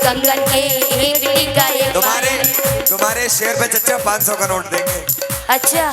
कंगन के, एक टीका एक तुम्हारे शेर पे चचा 500 का नोट देंगे। अच्छा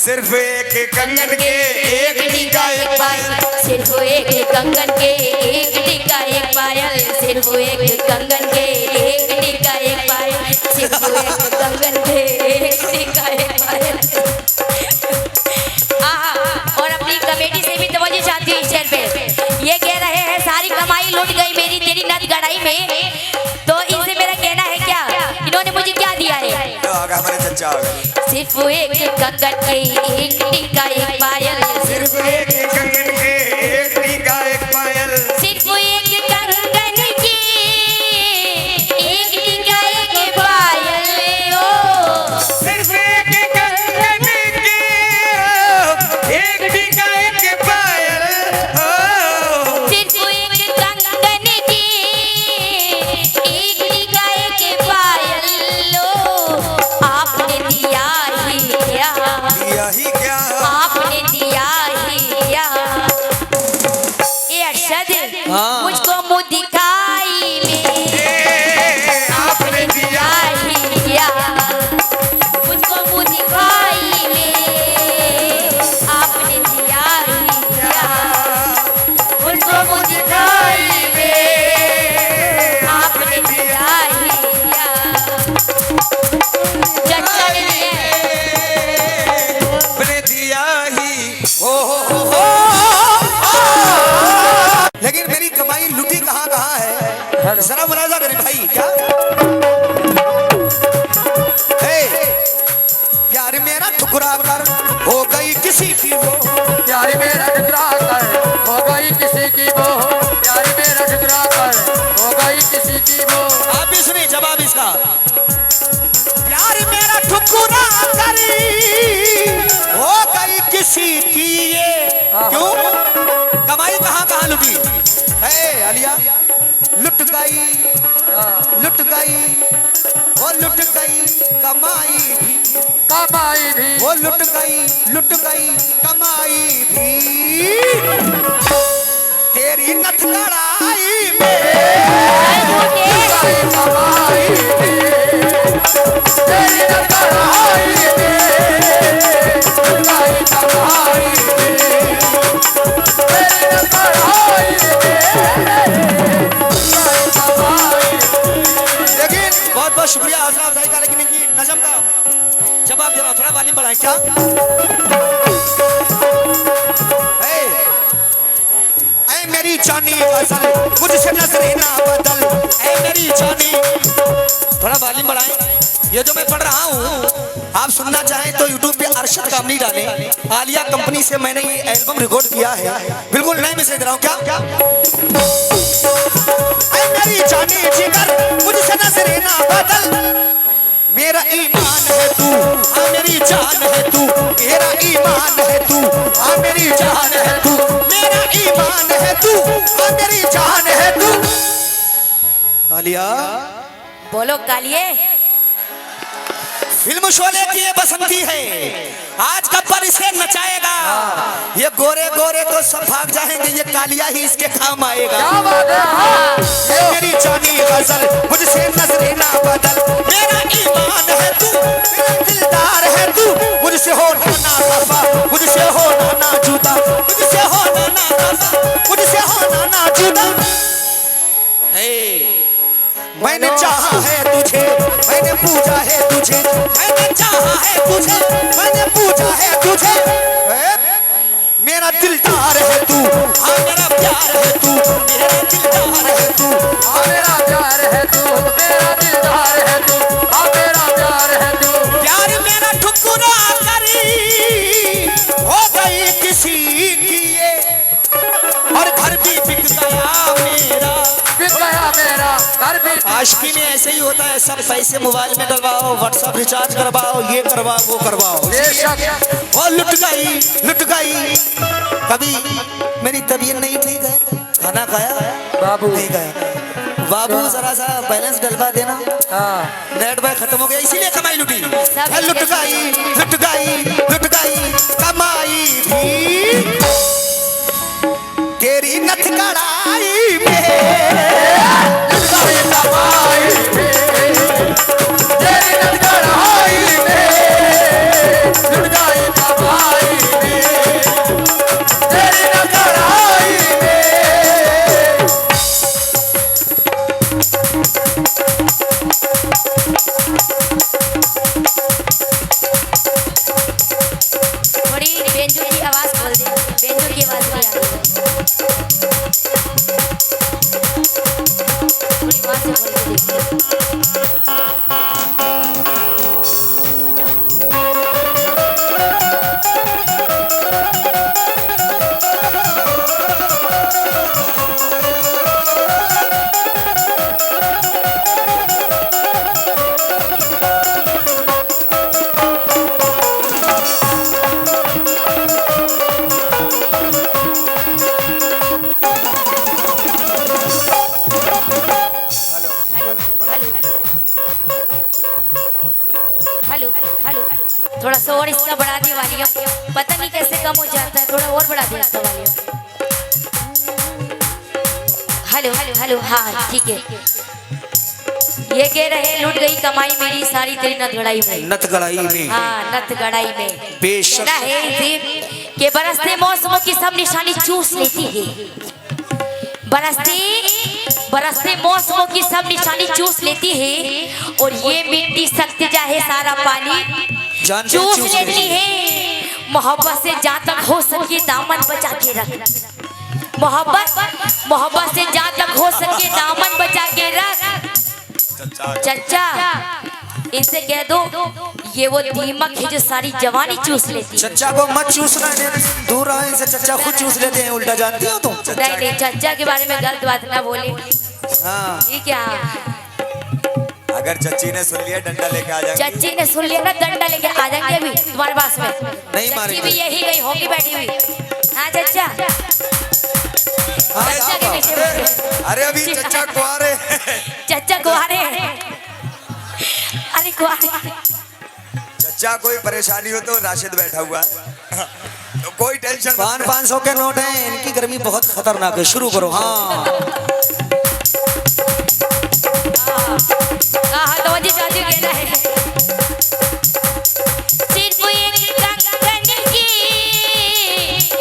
सिर्फ एक कंगन के एक टीका एक पायल, सिर्फ एक कंगन के, एक टीका एक पायल, सिर्फ एक कंगन के, एक टीका एक पायल, सिर्फ एक कंगन के, एक टीका एक पायल। और अपनी कमेटी से भी तवज्जो चाहती हूँ इस शेर पे। ये कह रहे हैं सारी कमाई लुट गई मेरी तेरी नद गढ़ाई में, तो इनसे मेरा कहना है क्या, इन्होंने मुझे क्या दिया है? हमारे चचा आ गए। सिर्फ एक कंगन के, एक टीका एक पायल, सिर्फ एक कंगन के एक टीका एक पायल, सिर्फ एक कंगन के, एक टीका एक पायल। ओ सिर्फ एक कंगन के एक टीका एक पायल, सिर्फ एक कंगन के, एक टीका एक पायल। लो आपने दिया ही क्या, आपने दिया ही क्या। ए अरशद मुझको मुँह दिखाई में आपने दिया ही क्या, मुझको मुँह दिखाई में आपने दिया ही क्या, मुझको मुँह दिखाई में आपने दिया ही क्या। चचा ने अपने दिया ही हो। लेकिन मेरी कमाई लुटी कहाँ कहाँ है, जरा मुलाजा करें भाई। क्या प्यार मेरा ठुकरा कर हो गई किसी की वो, प्यार मेरा ठुकरा कर हो गई किसी की वो, प्यार मेरा ठुकरा कर हो गई किसी की वो। आप भी सुनिए जवाब इसका। प्यार मेरा ठुकरा कर हो गई किसी की ये, क्यों कमाई कहाँ कहाँ लुटी है आलिया, लुट गई वो लुट गई कमाई भी, कमाई भी वो लुट गई कमाई भी तेरी नथ लड़ाई में, कमाई भी तेरी कमाई भी, कमाई कमाई भी तेरी कमाई भी। लेकिन बहुत बहुत शुक्रिया हौसला अफजाई का, लेकिन इनकी नज़म का जवाब जरा थोड़ा वाली बढ़ाएं। क्या ऐ मेरी जानी गजल मुझसे नजरें ना बदल, ऐ मेरी जानी, थोड़ा वाली बढ़ाएं। ये जो मैं पढ़ रहा हूँ आप सुनना चाहें तो यूट्यूब पे अरशद कामनी डालें। आलिया कंपनी से मैंने ये एल्बम रिकॉर्ड किया है, बिल्कुल नए मैसेज दे रहा हूँ। क्या ऐ मेरी जानी जिगर मुझसे नजरें ना बदल, मेरा ईमान है तू, हाँ मेरी जान है तू, मेरा ईमान है तू, हाँ मेरी जान है तू, मेरा ईमान है तू, हाँ मेरी जान है तू। आलिया बोलो कालिए। फिल्म शोले की ये बसंती है, आज गब्बर इसे नचाएगा, ये गोरे गोरे तो सब भाग जाएंगे, ये कालिया ही इसके काम आएगा। क्या बात है। ये मेरी जानी गजल मुझसे नजरें ना बदल, मेरा ईमान है तू, मेरा दिलदार है तू, मुझसे हो ना खफा, मुझसे हो ना जुदा, मुझसे हो ना खफा, मुझसे हो ना जुदा। मैंने चाहा है तुझे, मैंने पूजा है तुझे, मैंने चाहा है तुझे, मैंने पूजा है तुझे, मेरा दिलदार है तू, हाँ मेरा प्यार है तू, मेरा दिलदार है तू, हाँ मेरा प्यार है तू, मेरा दिलदार है तू, हाँ मेरा प्यार है तू। प्यार मेरा ठुकरा करी हो गई किसी की ये, और घर भी बिक गया मेरा, बिक गया मेरा घर भी। आशिकी में ऐसे ही होता है, सब पैसे मोबाइल में डलवाओ, व्हाट्सएप रिचार्ज करवाओ, ये करवाओ वो करवाओ, वो लुट गई। कभी मेरी तबीयत नहीं ठीक है, खाना खाया बाबू नहीं खाया, बाबू जरा सा बैलेंस डलवा देना, नेट बैग खत्म हो गया, इसीलिए कमाई लुटी। लुट गई कमाई भी तेरी नथ कड़ाई में लुटाई कमाई में, तेरी नथ कढ़ाई में, लुटाई कमाई में, तेरी नथ कढ़ाई में। थोड़ी बेंजू की आवाज खोल दे, बेंजू की आवाज नहीं आ रही है। थोड़ी वहां से खोल के देखिए। हेलो हेलो हेलो हेलो, थोड़ा सा और इसका बढ़ा दिया वॉल्यूम, पता नहीं कैसे कम हो जाता है, थोड़ा और बढ़ा दिया इसका वॉल्यूम। हेलो हेलो हेलो, हाँ ठीक है। ये कह रहे लुट गई कमाई मेरी सारी तेरी नथ गड़ाई में। नथ गड़ाई में हाँ नथ गड़ाई में बेशक कहना है सिर्फ के बरसते मौसमों की सब निशानी चूस लेती है। बरसते मौसमों की सब निशानी चूस लेती है और ये मिट्टी सख्त चाहे सारा पानी जान चूस चूस लेती है। मोहब्बत से जहाँ तक हो सके दामन बचा के रख, मोहब्बत से जहाँ तक हो सके दामन बचा के रख। चचा इनसे कह दो ये वो दीमक है जो सारी जवानी चूस लेती है। चचा को मत चूसना, दूर रहो इनसे, चचा खुद चूस लेते हैं उल्टा, जानती हो तुम? नहीं नहीं, चचा के बारे में गलत बात ना बोले। हाँ ये क्या, अगर चच्ची ने सुन लिया डंडा लेके आ जाएंगे। चच्ची ने सुन लिया ना डंडा लेके आ जाएंगे अभी तुम्हारे पास में। नहीं चच्ची मारेंगे। भी यही गई होगी बैठी हुई। हाँ चचा, हाँ, चचा के पीछे बैठे। अरे अभी चच्चा कुआरे। चचा कुआरे हैं। अरे कुआरे, चच्चा कोई परेशानी हो तो राशिद बैठा हुआ है, तो कोई टेंशन मत। 500 के नोट हैं, इनकी गर्मी बहुत खतरनाक है। शुरू करो। हाँ हाँ तो वजह चाचू कहना है सिर्फ एक कंगन की एक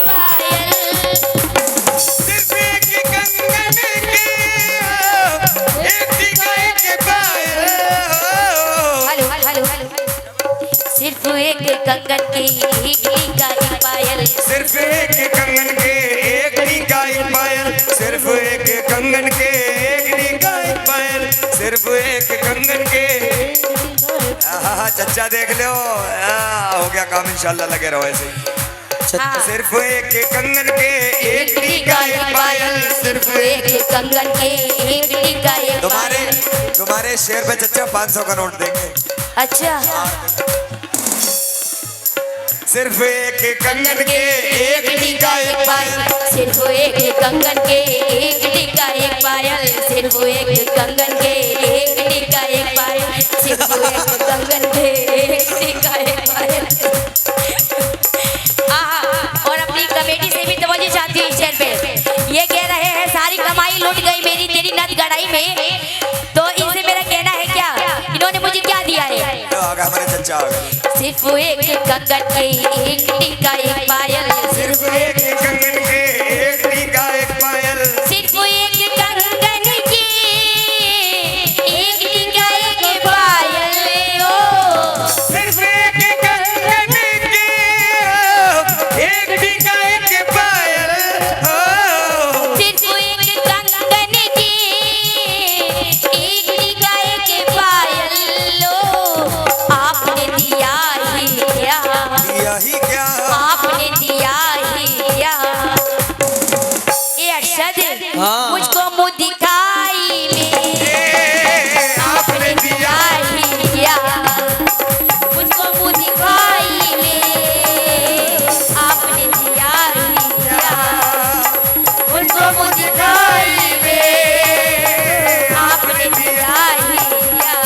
पायल, सिर्फ एक कंगन की एक पायल। हेलो हेलो हेलो, सिर्फ एक कंगन की एक पायल, सिर्फ एक कंगन के एक निकाय पायल, सिर्फ एक कंगन के एक निकाय पायल, सिर्फ एक कंगन के। हाँ चच्चा देख लो, हो गया काम इंशाल्लाह, लगे रहो ऐसे ही। हाँ। सिर्फ एक कंगन के एक निकाय पायल, सिर्फ एक। एक कंगन के एक टिकाए तुम्हारे शेर पे चच्चा 500 का नोट देंगे। अच्छा सिर्फ एक कंगन के एक निकाय पायल, सिर्फ एक कंगन के एक टिकाए पायल, सिर्फ एक कंगन के एक टिकाए पायल, सिर्फ एक कंगन के एक टिकाए पायल। और अपनी कमेटी से भी तवज्जो चाहती हूँ इस शेर पे। ये कह रहे हैं सारी कमाई लुट गई मेरी तेरी नथ गड़ाई में, तो इनसे मेरा कहना है क्या, इन्होंने मुझे क्या दिया है। तो आगे हमारे चच्चा आ गए। सिर्फ एक कंगन के एक टीका एक पायल, सिर्फ एक कंगन के एक टीका एक पायल, सिर्फ एक कंगन के एक टीका एक पायल। ओ सिर्फ एक कंगन के एक टीका एक पायल। सिर्फ एक कंगन के एक टीका एक पायल। ओ आपने दिया ही क्या, यही क्या आपने दिया ही क्या। ये अरशद हाँ। मुझको मुँह दिखाई में आपने दिया ही क्या, मुझको मुँह दिखाई में आपने दिया ही क्या, मुझको मुँह दिखाई में आपने दिया ही क्या।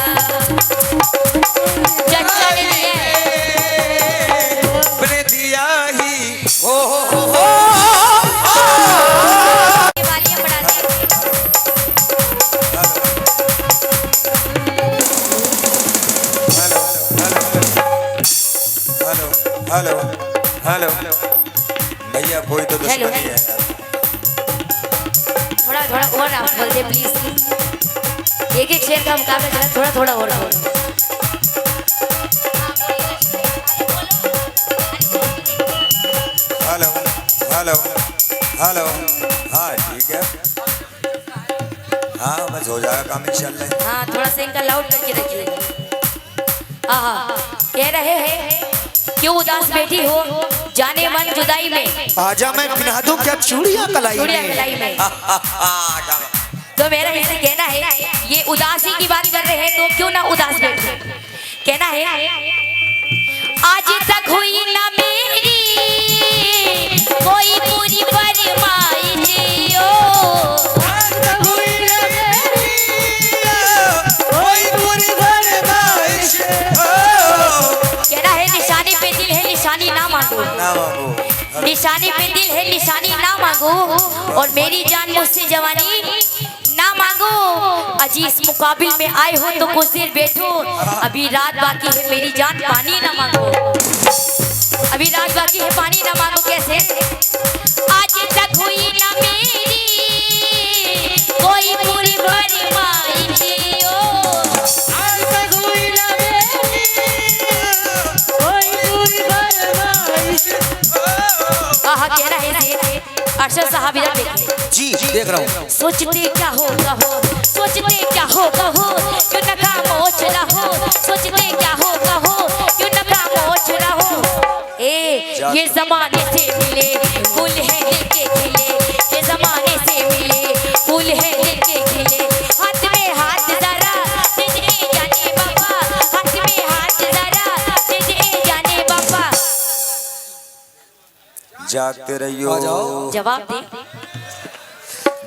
चचा ने दिया है। आपने दिया ही। हो हेलो भैया कोई तो हेलो, दुश्मनी है थोड़ा थोड़ा और आप बोल दे प्लीज। एक एक शेर का मुकाबला चला, थोड़ा थोड़ा और बोल। हेलो हेलो हेलो हाँ ठीक है हाँ बस हो जाएगा काम इंशाल्लाह। हाँ थोड़ा सा इनका लाउड करके रखिए। कह रहे हैं क्यों उदास बैठी हो जाने मन जुदाई में, आजा मैं पिन्हा दूं क्या चूड़ियां कलाई चूड़िया में। कलाई में। तो मेरा इसे कहना है ये उदासी की बात कर रहे हैं तो क्यों ना उदास बैठे। कहना है आज तक हुई ना मेरी कोई पूरी फरमाइश ओ, कहना है निशानी पे दिल है निशानी ना मांगो, ना बाबू निशानी पे दिल है निशानी ना मांगो, और मेरी जान मुझसे जवानी ना मांगो। अजी इस मुकाबिल में आए हो तो कुछ देर बैठो, अभी रात बाकी है मेरी जान पानी ना मांगो, अभी रात बाकी है पानी ना मांगो। कैसे आज तक हुई ना मेरी कोई पूरी फरमाइश ओ, आज तक हुई ना मेरी कोई पूरी फरमाइश। कहा कह रहे थे अरशद साहब इधर देखिए। जी देख रहा हूँ। सोचते क्या होगा हो, सोचते क्या होगा हो, क्यों न खामोश रहो, सोचते क्या होगा हो, क्यों न खामोश रहो। ए ये जमाने से मिले फूल है लेके खिले, ये जमाने से मिले फूल है लेके खिले, हाथ में हाथ जरा दे जाने बाबा, हाथ में हाथ जरा दे जाने बाबा। जागते रहियो जवाब दे।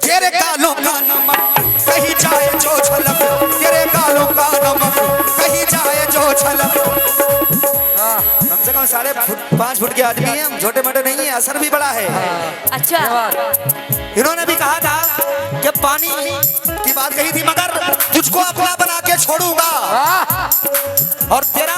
तेरे गालों का नमक कहीं जाए जो छलक, तेरे गालों का नमक कहीं जाए जो छलक। कम से कम 5.5 फुट के आदमी हैं हम, छोटे मोटे नहीं है, असर भी बड़ा है। अच्छा इन्होंने भी कहा था कि पानी की बात कही थी, मगर तुझको अपना बना के छोड़ूंगा और तेरा